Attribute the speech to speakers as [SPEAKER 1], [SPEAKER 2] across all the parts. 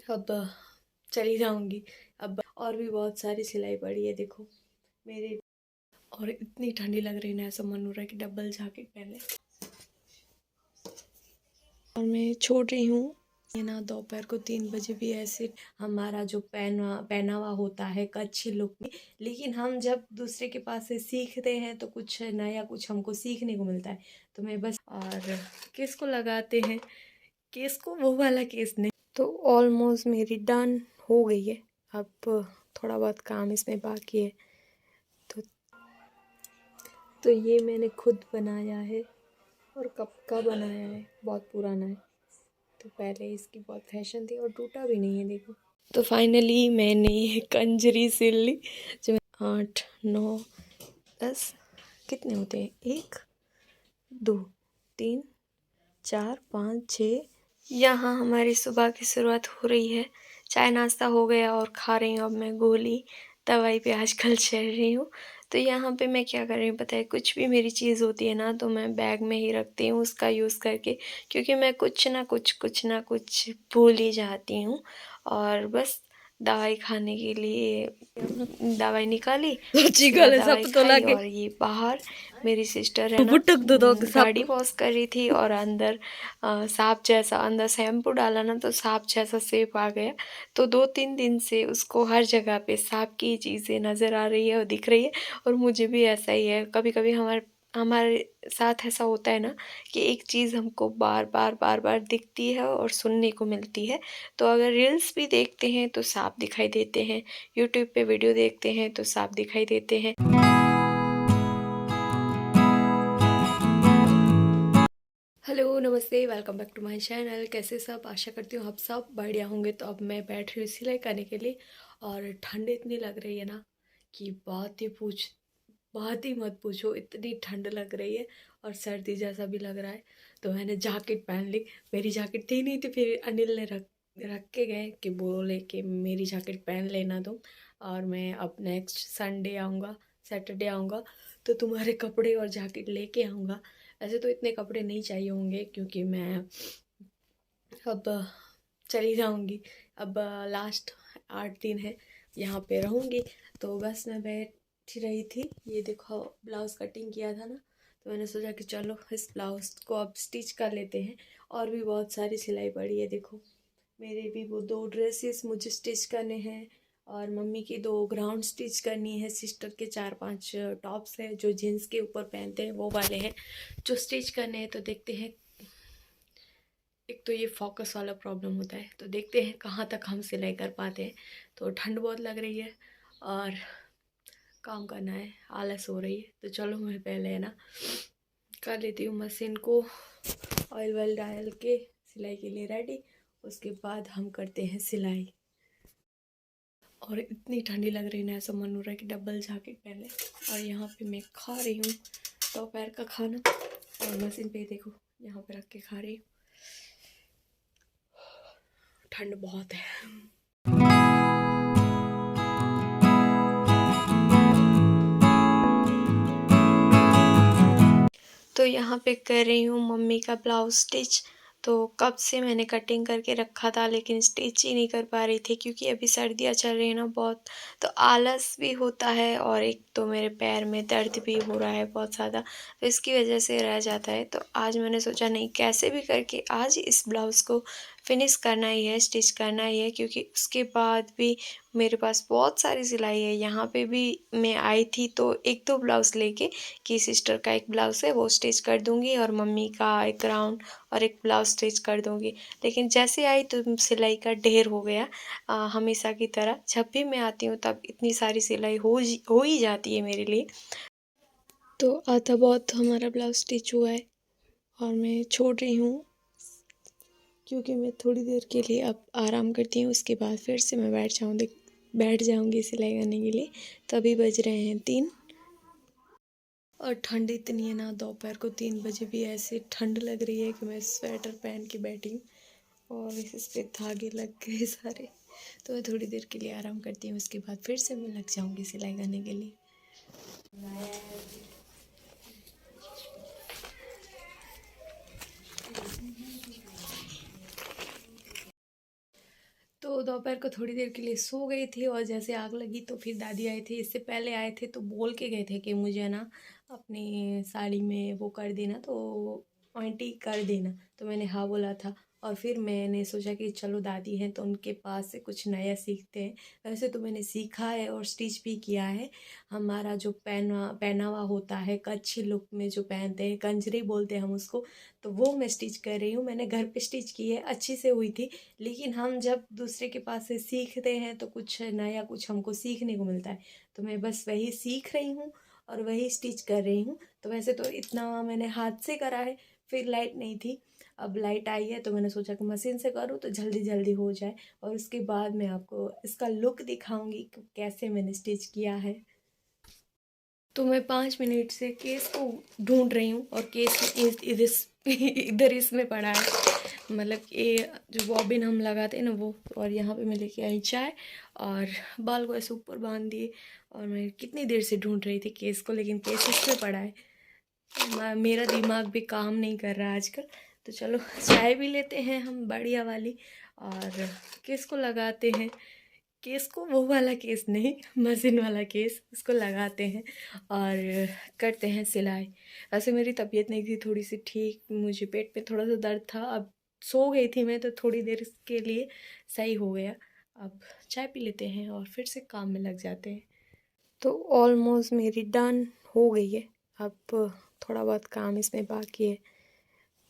[SPEAKER 1] अब चली जाऊंगी। अब और भी बहुत सारी सिलाई पड़ी है देखो मेरे। और इतनी ठंडी लग रही है ना, ऐसा मन हो रहा है कि डबल जैकेट पहन ले। और मैं छोड़ रही हूँ ये ना, दोपहर को 3 बजे भी ऐसे हमारा जो पहनावा होता है कच्छी लुक में। लेकिन हम जब दूसरे के पास से सीखते हैं तो कुछ नया, कुछ हमको सीखने को मिलता है। तो मैं बस और केस को लगाते हैं, केस को वो वाला केस नहीं। तो ऑलमोस्ट मेरी डन हो गई है। अब थोड़ा बहुत काम इसमें बाकी है। तो ये मैंने खुद बनाया है और कब का बनाया है, बहुत पुराना है। तो पहले इसकी बहुत फैशन थी और टूटा भी नहीं है देखो। तो फाइनली मैंने ये कंजरी सिल ली। जो 8 9 10 कितने होते हैं, 1 2 3 4 5 6। यहाँ हमारी सुबह की शुरुआत हो रही है। चाय नाश्ता हो गया और खा रही हूँ अब मैं गोली। दवाई पे आजकल चल रही हूँ। तो यहाँ पे मैं क्या कर रही हूँ पता है, कुछ भी मेरी चीज़ होती है ना तो मैं बैग में ही रखती हूँ उसका यूज़ करके, क्योंकि मैं कुछ ना कुछ भूल ही जाती हूँ। और बस दवाई खाने के लिए दवाई निकाली, उसके बाद दवाई खाई। और ये बाहर मेरी सिस्टर है ना, गाड़ी वॉश कर रही थी और अंदर सांप जैसा, अंदर शैम्पू डाला ना तो सांप जैसा शेप आ गया। तो 2-3 दिन से उसको हर जगह पे सांप की चीज़ें नज़र आ रही है और दिख रही है। और मुझे भी ऐसा ही है, कभी कभी हमारे साथ ऐसा होता है ना कि एक चीज़ हमको बार बार दिखती है और सुनने को मिलती है। तो अगर रील्स भी देखते हैं तो सांप दिखाई देते हैं, यूट्यूब पे वीडियो देखते हैं तो सांप दिखाई देते हैं। हेलो नमस्ते, welcome back to my channel. कैसे सब, आशा करती हूँ आप सब बढ़िया होंगे। तो अब मैं बैठ रही हूँ सिलाई करने के लिए। और ठंड इतनी लग रही है ना कि बात ही मत पूछो, इतनी ठंड लग रही है और सर्दी जैसा भी लग रहा है। तो मैंने जैकेट पहन ली। मेरी जैकेट थी नहीं थी, फिर अनिल ने रख के गए कि बोले कि मेरी जैकेट पहन लेना तुम, और मैं अब नेक्स्ट संडे आऊँगा, सैटरडे आऊँगा तो तुम्हारे कपड़े और जैकेट लेके आऊँगा। ऐसे तो इतने कपड़े नहीं चाहिए होंगे क्योंकि मैं अब चली जाऊँगी। अब लास्ट 8 दिन है यहाँ पे रहूँगी। तो बस मैं बैठी रही थी, ये देखो ब्लाउज़ कटिंग किया था ना, तो मैंने सोचा कि चलो इस ब्लाउज़ को अब स्टिच कर लेते हैं। और भी बहुत सारी सिलाई पड़ी है देखो मेरे भी। वो 2 ड्रेसेस मुझे स्टिच करने हैं और मम्मी की 2 ग्राउंड स्टिच करनी है। सिस्टर के 4-5 टॉप्स हैं जो जीन्स के ऊपर पहनते हैं, वो वाले हैं जो स्टिच करने हैं। तो देखते हैं, एक तो ये फोकस वाला प्रॉब्लम होता है, तो देखते हैं कहाँ तक हम सिलाई कर पाते हैं। तो ठंड बहुत लग रही है और काम करना है, आलस हो रही है। तो चलो मैं पहले है ना कर लेती हूँ मशीन को ऑयल वेल डाल के सिलाई के लिए रेडी। उसके बाद हम करते हैं सिलाई। और इतनी ठंडी लग रही है ना, ऐसा मन हो रहा है कि डबल जैकेट पहन ले। और यहाँ पे मैं खा रही हूँ दोपहर का खाना और मशीन पे देखो यहाँ पे रख के खा रही हूँ। ठंड बहुत है। तो यहाँ पे कर रही हूँ मम्मी का ब्लाउज स्टिच। तो कब से मैंने कटिंग करके रखा था लेकिन स्टिच ही नहीं कर पा रही थी, क्योंकि अभी सर्दियाँ चल रही है ना बहुत। तो आलस भी होता है और एक तो मेरे पैर में दर्द भी हो रहा है बहुत ज़्यादा, तो इसकी वजह से रह जाता है। तो आज मैंने सोचा नहीं, कैसे भी करके आज इस ब्लाउज़ को फिनिश करना ही है, स्टिच करना ही है, क्योंकि उसके बाद भी मेरे पास बहुत सारी सिलाई है। यहाँ पे भी मैं आई थी तो 1-2 ब्लाउज़ लेके कि सिस्टर का एक ब्लाउज़ है वो स्टिच कर दूँगी और मम्मी का एक गाउन और एक ब्लाउज़ स्टिच कर दूँगी। लेकिन जैसे आई तो सिलाई का ढेर हो गया। हमेशा की तरह जब भी मैं आती हूँ तब इतनी सारी सिलाई हो ही जाती है मेरे लिए। तो आधा बहुत हमारा ब्लाउज़ स्टिच हुआ है और मैं छोड़ रही हूँ, क्योंकि मैं थोड़ी देर के लिए अब आराम करती हूँ। उसके बाद फिर से मैं बैठ जाऊँगी सिलाई करने के लिए। तो अभी बज रहे हैं 3 और ठंड इतनी है ना, दोपहर को 3 बजे भी ऐसे ठंड लग रही है कि मैं स्वेटर पहन के बैठी हूँ और इस पे धागे लग गए सारे। तो मैं थोड़ी देर के लिए आराम करती हूँ, उसके बाद फिर से मैं लग जाऊँगी सिलाई करने के लिए। तो दोपहर को थोड़ी देर के लिए सो गई थी और जैसे आग लगी तो फिर दादी आए थे। इससे पहले आए थे तो बोल के गए थे कि मुझे ना अपनी साड़ी में वो कर देना, तो आंटी कर देना। तो मैंने हाँ बोला था और फिर मैंने सोचा कि चलो दादी हैं तो उनके पास से कुछ नया सीखते हैं। वैसे तो मैंने सीखा है और स्टिच भी किया है। हमारा जो पहनावा होता है कच्छ लुक में जो पहनते हैं, कंजरी बोलते हैं हम उसको, तो वो मैं स्टिच कर रही हूँ। मैंने घर पे स्टिच की है, अच्छी से हुई थी। लेकिन हम जब दूसरे के पास से सीखते हैं तो कुछ नया कुछ हमको सीखने को मिलता है। तो मैं बस वही सीख रही हूँ और वही स्टिच कर रही हूँ। तो वैसे तो इतना मैंने हाथ से करा है। फिर लाइट नहीं थी, अब लाइट आई है तो मैंने सोचा कि मशीन से करूँ तो जल्दी जल्दी हो जाए। और उसके बाद मैं आपको इसका लुक दिखाऊंगी कि कैसे मैंने स्टिच किया है। तो मैं 5 मिनट से केस को ढूंढ रही हूँ और केस इधर इसमें पड़ा है। मतलब ये जो बॉबिन हम लगाते हैं ना वो। और यहाँ पे मैं लेके आई चाय और बाल को ऐसे ऊपर बांध दिए। और मैं कितनी देर से ढूंढ रही थी केस को, लेकिन केस इसमें पड़ा है। मेरा दिमाग भी काम नहीं कर रहा आजकल। तो चलो चाय भी लेते हैं हम बढ़िया वाली और केस को लगाते हैं। केस को वो वाला केस नहीं, मशीन वाला केस, उसको लगाते हैं और करते हैं सिलाई। वैसे मेरी तबीयत नहीं थी थोड़ी सी ठीक, मुझे पेट में थोड़ा सा दर्द था। अब सो गई थी मैं तो थोड़ी देर के लिए सही हो गया। अब चाय पी लेते हैं और फिर से काम में लग जाते हैं। तो ऑलमोस्ट मेरी डन हो गई है। अब थोड़ा बहुत काम इसमें बाकी है।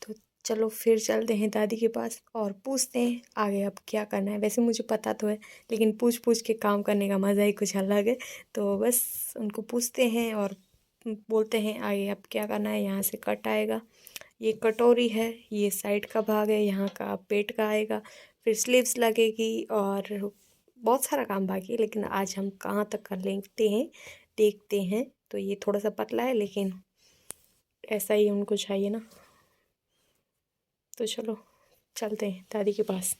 [SPEAKER 1] तो चलो फिर चलते हैं दादी के पास और पूछते हैं आगे अब क्या करना है। वैसे मुझे पता तो है, लेकिन पूछ पूछ के काम करने का मज़ा ही कुछ अलग है। तो बस उनको पूछते हैं और बोलते हैं आगे अब क्या करना है। यहाँ से कट आएगा, ये कटोरी है, ये साइड का भाग है, यहाँ का पेट का आएगा, फिर स्लीव्स लगेगी और बहुत सारा काम बाकी है। लेकिन आज हम कहाँ तक कर लेते हैं देखते हैं। तो ये थोड़ा सा पतला है लेकिन ऐसा ही उनको चाहिए ना। तो चलो चलते हैं दादी के पास।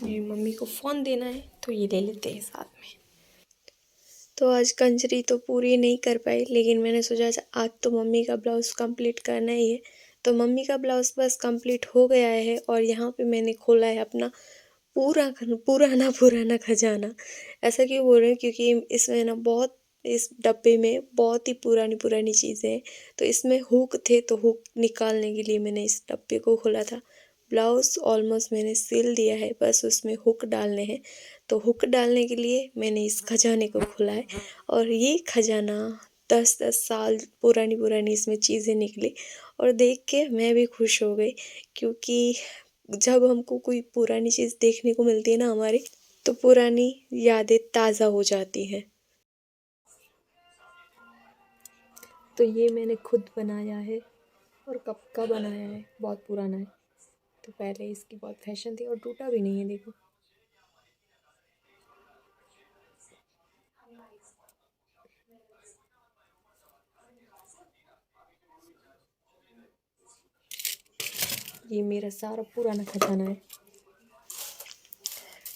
[SPEAKER 1] मेरी मम्मी को फ़ोन देना है तो ये ले लेते हैं साथ में। तो आज कंजरी तो पूरी नहीं कर पाई, लेकिन मैंने सोचा आज तो मम्मी का ब्लाउज़ कंप्लीट करना ही है। तो मम्मी का ब्लाउज़ बस कंप्लीट हो गया है और यहाँ पे मैंने खोला है अपना पुराना पुराना खजाना। ऐसा क्यों बोल रहे हैं, क्योंकि इसमें ना बहुत, इस डब्बे में बहुत ही पुरानी पुरानी चीज़ें हैं। तो इसमें हुक थे तो हुक निकालने के लिए मैंने इस डब्बे को खोला था। ब्लाउज़ ऑलमोस्ट मैंने सिल दिया है, बस उसमें हुक डालने हैं। तो हुक डालने के लिए मैंने इस खजाने को खोला है और ये खजाना 10-10 साल पुरानी पुरानी इसमें चीज़ें निकली। और देख के मैं भी खुश हो गई, क्योंकि जब हमको कोई पुरानी चीज़ देखने को मिलती है ना हमारी, तो पुरानी यादें ताज़ा हो जाती हैं। तो ये मैंने खुद बनाया है और कब का बनाया है, बहुत पुराना है। तो पहले इसकी बहुत फैशन थी और टूटा भी नहीं है, देखो। ये मेरा सारा पुराना खजाना है।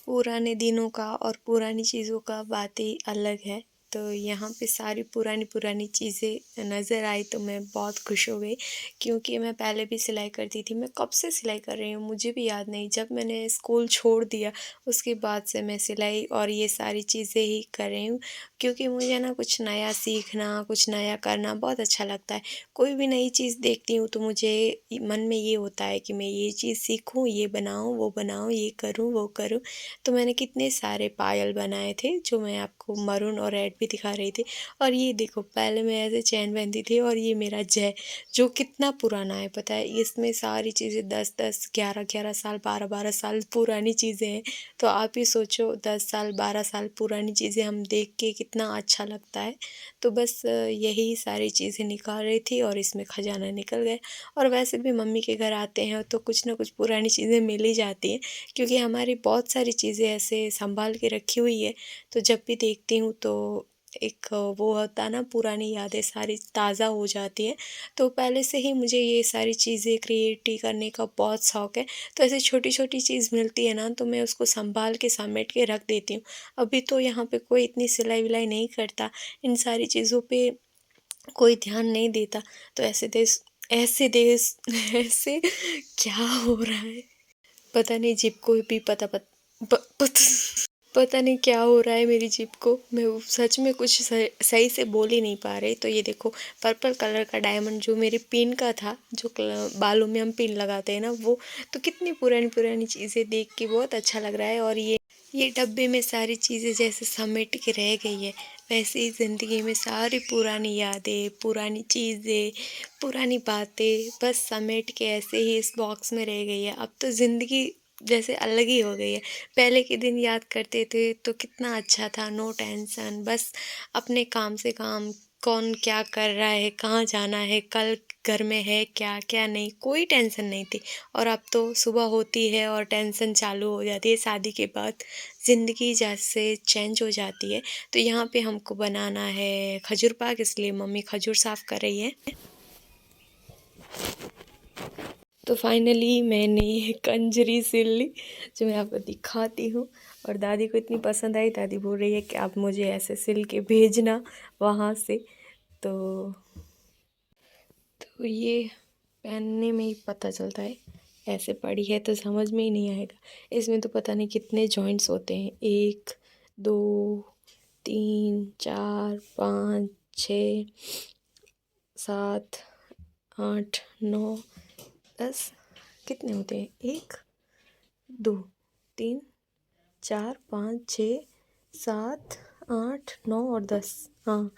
[SPEAKER 1] पुराने दिनों का और पुरानी चीज़ों का बात ही अलग है। तो यहाँ पे सारी पुरानी पुरानी चीज़ें नज़र आई तो मैं बहुत खुश हो गई, क्योंकि मैं पहले भी सिलाई करती थी। मैं कब से सिलाई कर रही हूँ मुझे भी याद नहीं। जब मैंने स्कूल छोड़ दिया उसके बाद से मैं सिलाई और ये सारी चीज़ें ही कर रही हूँ, क्योंकि मुझे ना कुछ नया सीखना, कुछ नया करना बहुत अच्छा लगता है। कोई भी नई चीज़ देखती हूँ तो मुझे मन में ये होता है कि मैं ये चीज़ सीखूँ, ये बनाऊँ, ये करूँ, वो करूँ। तो मैंने कितने सारे पायल बनाए थे जो मैं आपको मरून और रेड भी दिखा रही थी। और ये देखो, पहले मैं ऐसे चैन पहनती थी और ये मेरा जय, जो कितना पुराना है पता है। इसमें सारी चीज़ें 10-10, 11-11 साल, 12-12 साल पुरानी चीज़ें हैं। तो आप ही सोचो 10 साल, 12 साल पुरानी चीज़ें हम देख के कितना अच्छा लगता है। तो बस यही सारी चीज़ें निकाल रही थी और इसमें खजाना निकल गया। और वैसे भी मम्मी के घर आते हैं तो कुछ ना कुछ पुरानी चीज़ें मिल ही जाती हैं, क्योंकि हमारी बहुत सारी चीज़ें ऐसे संभाल के रखी हुई है। तो जब भी देखती हूँ तो एक वो होता है ना, पुरानी यादें सारी ताज़ा हो जाती हैं। तो पहले से ही मुझे ये सारी चीज़ें क्रिएटिव करने का बहुत शौक़ है। तो ऐसे छोटी छोटी चीज़ मिलती है ना तो मैं उसको संभाल के समेट के रख देती हूँ। अभी तो यहाँ पे कोई इतनी सिलाई विलाई नहीं करता, इन सारी चीज़ों पे कोई ध्यान नहीं देता। तो ऐसे ऐसे देश ऐसे क्या हो रहा है? पता नहीं जीप को भी पता नहीं क्या हो रहा है मेरी जीप को। मैं सच में कुछ सही से बोल ही नहीं पा रही। तो ये देखो पर्पल कलर का डायमंड जो मेरी पिन का था, जो बालों में हम पिन लगाते हैं ना, वो तो कितनी पुरानी पुरानी चीज़ें देख के बहुत अच्छा लग रहा है। और ये डब्बे में सारी चीज़ें जैसे समेट के रह गई है, वैसे ही ज़िंदगी में सारी पुरानी यादें, पुरानी चीज़ें, पुरानी बातें बस समेट के ऐसे ही इस बॉक्स में रह गई है। अब तो ज़िंदगी जैसे अलग ही हो गई है। पहले के दिन याद करते थे तो कितना अच्छा था, नो टेंशन, बस अपने काम से काम, कौन क्या कर रहा है, कहाँ जाना है, कल घर में है क्या क्या नहीं, कोई टेंशन नहीं थी। और अब तो सुबह होती है और टेंशन चालू हो जाती है। शादी के बाद ज़िंदगी जैसे चेंज हो जाती है। तो यहाँ पे हमको बनाना है खजूर पाक, इसलिए मम्मी खजूर साफ़ कर रही है। तो फाइनली मैंने कंजरी सिल ली, जो मैं आपको दिखाती हूँ। और दादी को इतनी पसंद आई, दादी बोल रही है कि आप मुझे ऐसे सिल के भेजना वहाँ से। तो ये पहनने में ही पता चलता है, ऐसे पड़ी है तो समझ में ही नहीं आएगा। इसमें तो पता नहीं कितने जॉइंट्स होते हैं, 1 2 3 4 5 6 7 8 9 10, कितने होते हैं, 1 2 3 4 5 6 7 8 9 और 10, हाँ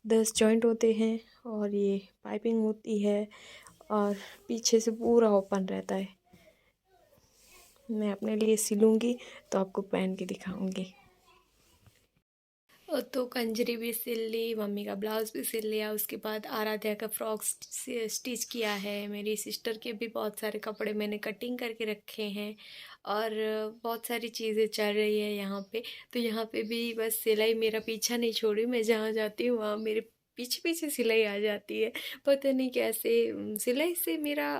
[SPEAKER 1] 10 जॉइंट होते हैं। और ये पाइपिंग होती है और पीछे से पूरा ओपन रहता है। मैं अपने लिए सिलूँगी तो आपको पहन के दिखाऊंगी। तो कंजरी भी सिल ली, मम्मी का ब्लाउज़ भी सिल लिया, उसके बाद आराध्या का फ्रॉक स्टिच किया है। मेरी सिस्टर के भी बहुत सारे कपड़े मैंने कटिंग करके रखे हैं। और बहुत सारी चीज़ें चल रही है यहाँ पे। तो यहाँ पे भी बस सिलाई मेरा पीछा नहीं छोड़ी, मैं जहाँ जाती हूँ वहाँ मेरे पीछे पीछे सिलाई आ जाती है। पता नहीं कैसे सिलाई से मेरा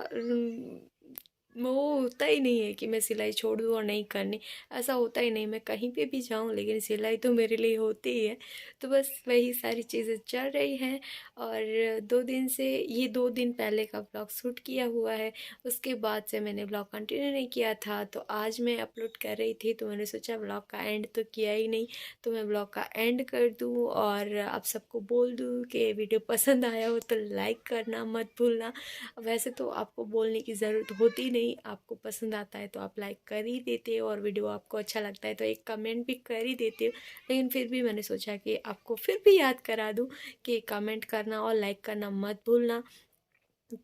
[SPEAKER 1] वो होता ही नहीं है कि मैं सिलाई छोड़ दूँ और नहीं करनी, ऐसा होता ही नहीं। मैं कहीं पे भी जाऊँ लेकिन सिलाई तो मेरे लिए होती ही है। तो बस वही सारी चीज़ें चल रही हैं। और 2 दिन से, ये 2 दिन पहले का ब्लॉग शूट किया हुआ है, उसके बाद से मैंने ब्लॉग कंटिन्यू नहीं किया था। तो आज मैं अपलोड कर रही थी तो मैंने सोचा ब्लॉग का एंड तो किया ही नहीं, तो मैं ब्लॉग का एंड कर दूँ और आप सबको बोल दूँ कि वीडियो पसंद आया हो तो लाइक करना मत भूलना। वैसे तो आपको बोलने की ज़रूरत होती नहीं, आपको पसंद आता है तो आप लाइक कर ही देते हो, और वीडियो आपको अच्छा लगता है तो एक कमेंट भी कर ही देते हो। लेकिन फिर भी मैंने सोचा कि आपको फिर भी याद करा दूँ कि कमेंट करना और लाइक करना मत भूलना।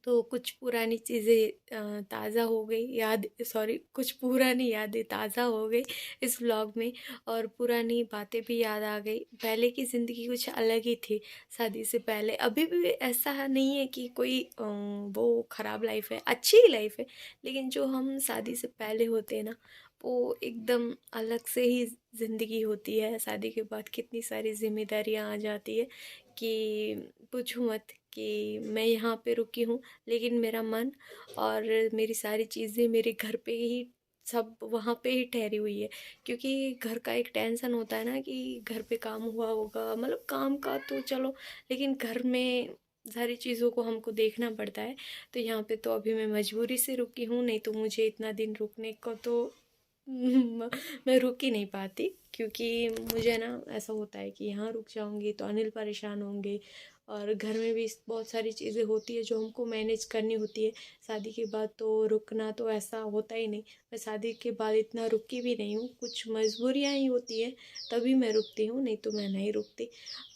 [SPEAKER 1] तो कुछ पुरानी चीज़ें ताज़ा हो गई, याद सॉरी कुछ पुरानी यादें ताज़ा हो गई इस व्लॉग में। और पुरानी बातें भी याद आ गई। पहले की ज़िंदगी कुछ अलग ही थी शादी से पहले। अभी भी ऐसा नहीं है कि कोई वो ख़राब लाइफ है, अच्छी ही लाइफ है। लेकिन जो हम शादी से पहले होते हैं ना, वो एकदम अलग से ही ज़िंदगी होती है। शादी के बाद कितनी सारी जिम्मेदारियाँ आ जाती है कि पूछो मत। कि मैं यहाँ पे रुकी हूँ लेकिन मेरा मन और मेरी सारी चीज़ें मेरे घर पे ही, सब वहाँ पे ही ठहरी हुई है। क्योंकि घर का एक टेंशन होता है ना कि घर पे काम हुआ होगा, मतलब काम का तो चलो, लेकिन घर में सारी चीज़ों को हमको देखना पड़ता है। तो यहाँ पे तो अभी मैं मजबूरी से रुकी हूँ, नहीं तो मुझे इतना दिन रुकने को तो मैं रुक ही नहीं पाती। क्योंकि मुझे ना ऐसा होता है कि यहाँ रुक जाऊँगी तो अनिल परेशान होंगे, और घर में भी बहुत सारी चीज़ें होती है जो हमको मैनेज करनी होती है। शादी के बाद तो रुकना तो ऐसा होता ही नहीं। मैं शादी के बाद इतना रुकी भी नहीं हूँ, कुछ मजबूरियाँ ही होती है तभी मैं रुकती हूँ, नहीं तो मैं नहीं रुकती।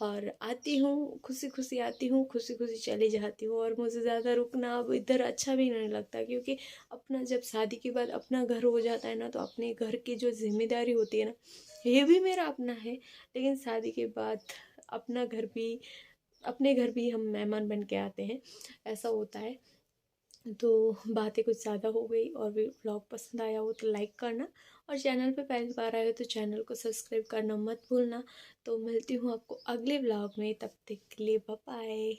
[SPEAKER 1] और आती हूँ खुशी खुशी, आती हूँ खुशी खुशी चली जाती हूँ। और मुझे ज़्यादा रुकना अब इधर अच्छा भी नहीं लगता, क्योंकि अपना जब शादी के बाद अपना घर हो जाता है ना, तो अपने घर की जो जिम्मेदारी होती है ना, ये भी मेरा अपना है। लेकिन शादी के बाद अपना घर भी, अपने घर भी हम मेहमान बन के आते हैं, ऐसा होता है। तो बातें कुछ ज़्यादा हो गई। और भी व्लॉग पसंद आया हो तो लाइक करना, और चैनल पे पहली बार आए हो तो चैनल को सब्सक्राइब करना मत भूलना। तो मिलती हूँ आपको अगले व्लॉग में, तब तक के लिए बाय बाय।